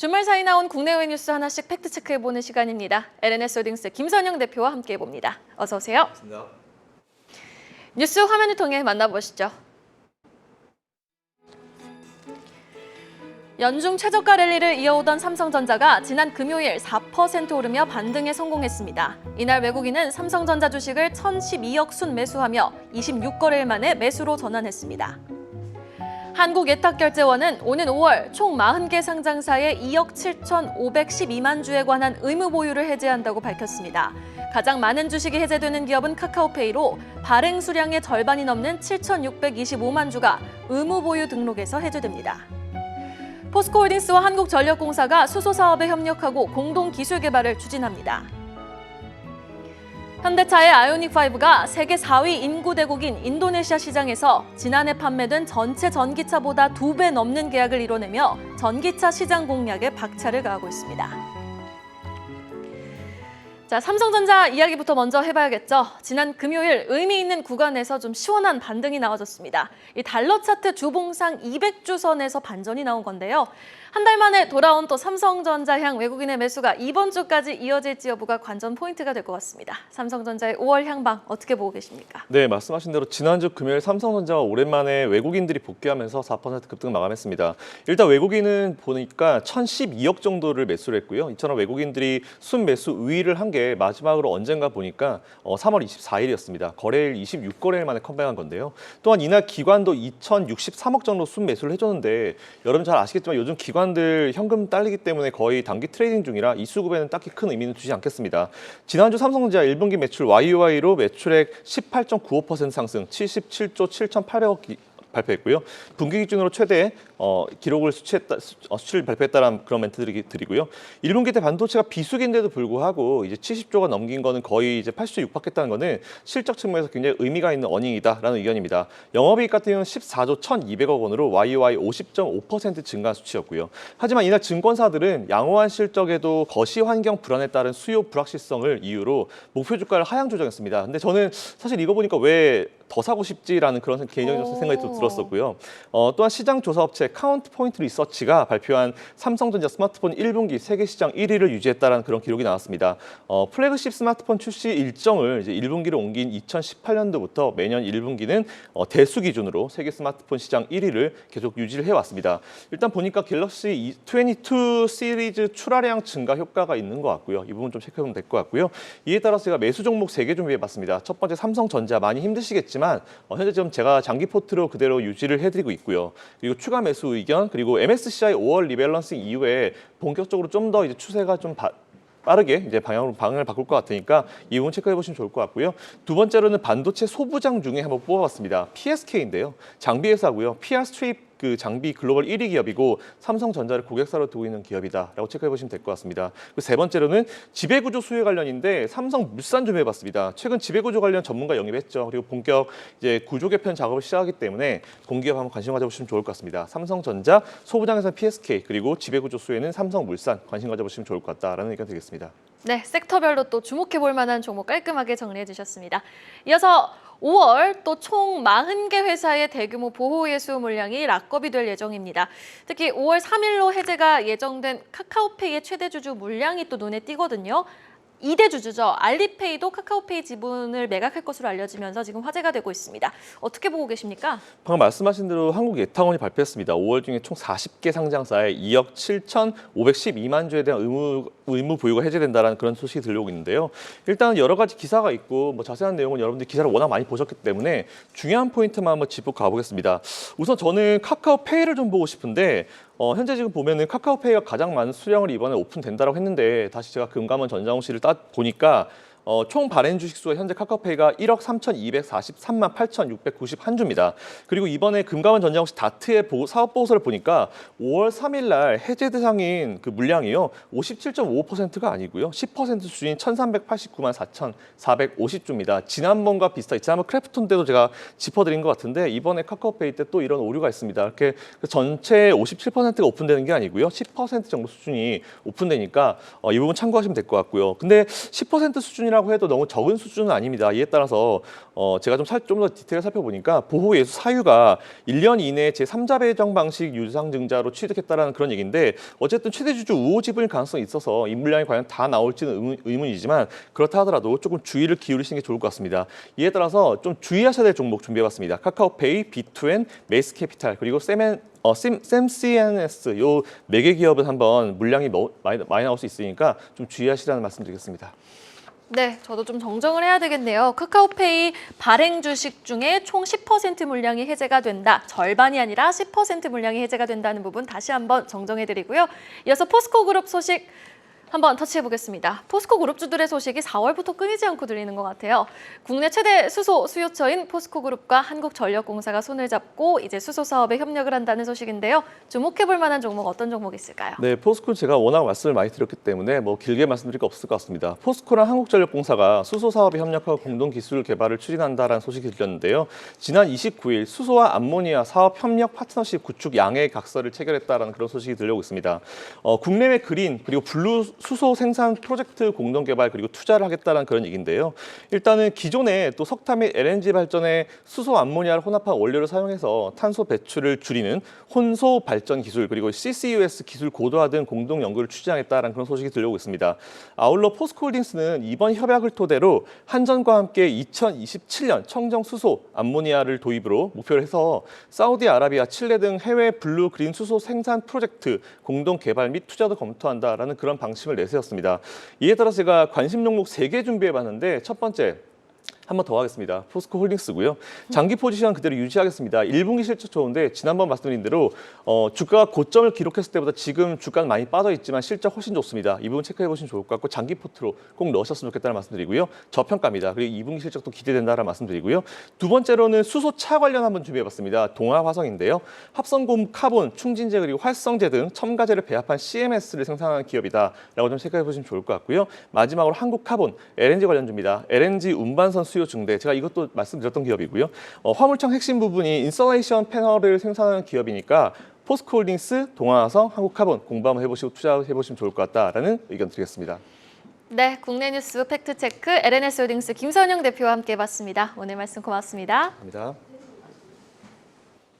주말 사이 나온 국내외 뉴스 하나씩 팩트체크해보는 시간입니다. LNS홀딩스 김선영 대표와 함께해봅니다. 어서 오세요. 반갑습니다. 뉴스 화면을 통해 만나보시죠. 연중 최저가 랠리를 이어오던 삼성전자가 지난 금요일 4% 오르며 반등에 성공했습니다. 이날 외국인은 삼성전자 주식을 1,012억 순 매수하며 26거래일 만에 매수로 전환했습니다. 한국예탁결제원은 오는 5월 총 40개 상장사의 2억 7,512만 주에 관한 의무 보유를 해제한다고 밝혔습니다. 가장 많은 주식이 해제되는 기업은 카카오페이로 발행 수량의 절반이 넘는 7,625만 주가 의무 보유 등록에서 해제됩니다. 포스코홀딩스와 한국전력공사가 수소 사업에 협력하고 공동 기술 개발을 추진합니다. 현대차의 아이오닉5가 세계 4위 인구 대국인 인도네시아 시장에서 지난해 판매된 전체 전기차보다 2배 넘는 계약을 이뤄내며 전기차 시장 공략에 박차를 가하고 있습니다. 자, 삼성전자 이야기부터 먼저 해봐야겠죠. 지난 금요일 의미 있는 구간에서 좀 시원한 반등이 나와줬습니다. 이 달러 차트 주봉상 200주선에서 반전이 나온 건데요. 한 달 만에 돌아온 또 삼성전자 향 외국인의 매수가 이번 주까지 이어질지 여부가 관전 포인트가 될 것 같습니다. 삼성전자의 5월 향방 어떻게 보고 계십니까? 네, 말씀하신 대로 지난주 금요일 삼성전자가 오랜만에 외국인들이 복귀하면서 4% 급등 마감했습니다. 일단 외국인은 보니까 1,012억 정도를 매수를 했고요. 이처럼 외국인들이 순매수 우위를 한 게 마지막으로 언젠가 보니까 3월 24일이었습니다. 거래일 26거래일 만에 컴백한 건데요. 또한 이날 기관도 2,063억 정도 순매수를 해줬는데 여러분 잘 아시겠지만 요즘 기관들 현금 딸리기 때문에 거의 단기 트레이딩 중이라 이 수급에는 딱히 큰 의미는 두지 않겠습니다. 지난주 삼성전자 1분기 매출 YOY로 매출액 18.95% 상승, 77조 7,800억 발표했고요. 분기 기준으로 최대 기록을 수치를 발표했다는 그런 멘트 드리고요. 1분기 때 반도체가 비수기인데도 불구하고 이제 70조가 넘긴 거는 거의 이제 80조 육박했다는 거는 실적 측면에서 굉장히 의미가 있는 어닝이다라는 의견입니다. 영업이익 같은 경우는 14조 1,200억 원으로 YOY 50.5% 증가한 수치였고요. 하지만 이날 증권사들은 양호한 실적에도 거시 환경 불안에 따른 수요 불확실성을 이유로 목표 주가를 하향 조정했습니다. 근데 저는 사실 이거 보니까 왜 더 사고 싶지라는 그런 개인적인 생각이 또 들었었고요. 또한 시장 조사 업체 카운트포인트 리서치가 발표한 삼성전자 스마트폰 1분기 세계 시장 1위를 유지했다는 그런 기록이 나왔습니다. 플래그십 스마트폰 출시 일정을 이제 1분기로 옮긴 2018년도부터 매년 1분기는 대수 기준으로 세계 스마트폰 시장 1위를 계속 유지를 해왔습니다. 일단 보니까 갤럭시 22 시리즈 출하량 증가 효과가 있는 것 같고요. 이 부분 좀 체크해보면 될 것 같고요. 이에 따라서 제가 매수 종목 3개 준비해봤습니다. 첫 번째 삼성전자 많이 힘드시겠지만 현재 지금 제가 장기 포트로 그대로 유지를 해드리고 있고요. 그리고 추가 매수 의견, 그리고 MSCI 5월 리밸런싱 이후에 본격적으로 좀 더 이제 추세가 좀 빠르게 이제 방향을 바꿀 것 같으니까 이 부분 체크해 보시면 좋을 것 같고요. 두 번째로는 반도체 소부장 중에 한번 뽑아봤습니다. PSK인데요. 장비 회사고요. PR 스트립 그 장비 글로벌 1위 기업이고 삼성전자를 고객사로 두고 있는 기업이다라고 체크해 보시면 될 것 같습니다. 그리고 세 번째로는 지배구조 수혜 관련인데 삼성물산 좀 해봤습니다. 최근 지배구조 관련 전문가 영입했죠. 그리고 본격 이제 구조 개편 작업을 시작하기 때문에 공기업 한번 관심 가져보시면 좋을 것 같습니다. 삼성전자, 소부장에서는 PSK, 그리고 지배구조 수혜는 삼성물산 관심 가져보시면 좋을 것 같다라는 의견 드리겠습니다. 네, 섹터별로 또 주목해 볼 만한 종목 깔끔하게 정리해 주셨습니다. 이어서 5월 또 총 40개 회사의 대규모 보호예수 물량이 락업이 될 예정입니다. 특히 5월 3일로 해제가 예정된 카카오페이의 최대 주주 물량이 또 눈에 띄거든요. 2대 주주죠. 알리페이도 카카오페이 지분을 매각할 것으로 알려지면서 지금 화제가 되고 있습니다. 어떻게 보고 계십니까? 방금 말씀하신 대로 한국예탁원이 발표했습니다. 5월 중에 총 40개 상장사에 2억 7,512만 주에 대한 의무 보유가 해제된다는 그런 소식이 들려오고 있는데요. 일단 여러 가지 기사가 있고 자세한 내용은 여러분들이 기사를 워낙 많이 보셨기 때문에 중요한 포인트만 한번 짚고 가보겠습니다. 우선 저는 카카오페이를 좀 보고 싶은데 현재 지금 보면은 카카오페이가 가장 많은 수량을 이번에 오픈된다라고 했는데 다시 제가 금감원 전자공시를 보니까 총 발행 주식 수가 현재 카카오페이가 1억 3,243만 8,691주입니다. 그리고 이번에 금감원 전자공시 다트의 사업 보고서를 보니까 5월 3일 날 해제 대상인 그 물량이요. 57.55%가 아니고요. 10% 수준인 1,389만 4,450주입니다. 지난번 크래프톤 때도 제가 짚어드린 것 같은데 이번에 카카오페이 때 또 이런 오류가 있습니다. 이렇게 전체 57%가 오픈되는 게 아니고요. 10% 정도 수준이 오픈되니까 이 부분 참고하시면 될 것 같고요. 근데 10% 수준이라 수준이라고 해도 너무 적은 수준은 아닙니다. 이에 따라서 제가 좀 더 디테일 살펴보니까 보호예수 사유가 1년 이내에 제3자 배정 방식 유상증자로 취득했다라는 그런 얘기인데 어쨌든 최대주주 우호 지분일 가능성이 있어서 이 물량이 과연 다 나올지는 의문이지만 그렇다 하더라도 조금 주의를 기울이시는 게 좋을 것 같습니다. 이에 따라서 좀 주의하셔야 될 종목 준비해봤습니다. 카카오페이, B2N, 메이스캐피탈 그리고 샘CNS 요 4개 기업은 한번 물량이 많이 나올 수 있으니까 좀 주의하시라는 말씀드리겠습니다. 네, 저도 좀 정정을 해야 되겠네요. 카카오페이 발행 주식 중에 총 10% 물량이 해제가 된다. 절반이 아니라 10% 물량이 해제가 된다는 부분 다시 한번 정정해드리고요. 이어서 포스코그룹 소식 한번 터치해보겠습니다. 포스코 그룹주들의 소식이 4월부터 끊이지 않고 들리는 것 같아요. 국내 최대 수소 수요처인 포스코그룹과 한국전력공사가 손을 잡고 이제 수소 사업에 협력을 한다는 소식인데요. 주목해볼 만한 종목 어떤 종목이 있을까요? 네, 포스코 제가 워낙 말씀을 많이 드렸기 때문에 뭐 길게 말씀드릴 거 없을 것 같습니다. 포스코랑 한국전력공사가 수소 사업에 협력하고 공동 기술 개발을 추진한다라는 소식이 들렸는데요. 지난 29일 수소와 암모니아 사업 협력 파트너십 구축 양해 각서를 체결했다라는 그런 소식이 들려오고 있습니다. 국내외 그린 그리고 블루 수소 생산 프로젝트 공동 개발 그리고 투자를 하겠다는 그런 얘기인데요. 일단은 기존에 또 석탄 및 LNG 발전에 수소 암모니아를 혼합한 원료를 사용해서 탄소 배출을 줄이는 혼소 발전 기술 그리고 CCUS 기술 고도화 등 공동 연구를 추진하겠다는 그런 소식이 들려오고 있습니다. 아울러 포스코홀딩스는 이번 협약을 토대로 한전과 함께 2027년 청정 수소 암모니아를 도입으로 목표를 해서 사우디아라비아, 칠레 등 해외 블루 그린 수소 생산 프로젝트 공동 개발 및 투자도 검토한다라는 그런 방침을 내세웠습니다. 이에 따라 제가 관심 종목 3개 준비해봤는데 첫 번째 한 번 더 하겠습니다. 포스코 홀딩스고요. 장기 포지션 그대로 유지하겠습니다. 1분기 실적 좋은데 지난번 말씀드린 대로 주가가 고점을 기록했을 때보다 지금 주가는 많이 빠져 있지만 실적 훨씬 좋습니다. 이 부분 체크해 보시면 좋을 것 같고 장기 포트로 꼭 넣으셨으면 좋겠다는 말씀드리고요. 저평가입니다. 그리고 2분기 실적도 기대된다는 말씀드리고요. 두 번째로는 수소차 관련 한번 준비해봤습니다. 동아화성인데요. 합성곰 카본, 충진제 그리고 활성제 등 첨가제를 배합한 CMS를 생산하는 기업이다라고 좀 체크해 보시면 좋을 것 같고요. 마지막으로 한국카본, LNG 관련주입니다. LNG 운반선 수요 증대, 제가 이것도 말씀드렸던 기업이고요. 화물청 핵심 부분이 인스톨레이션 패널을 생산하는 기업이니까 포스코홀딩스, 동아화성, 한국카본 공부 한번 해보시고 투자해보시면 좋을 것 같다라는 의견 드리겠습니다. 네, 국내 뉴스 팩트체크 LNS홀딩스 김선영 대표와 함께 봤습니다. 오늘 말씀 고맙습니다. 감사합니다.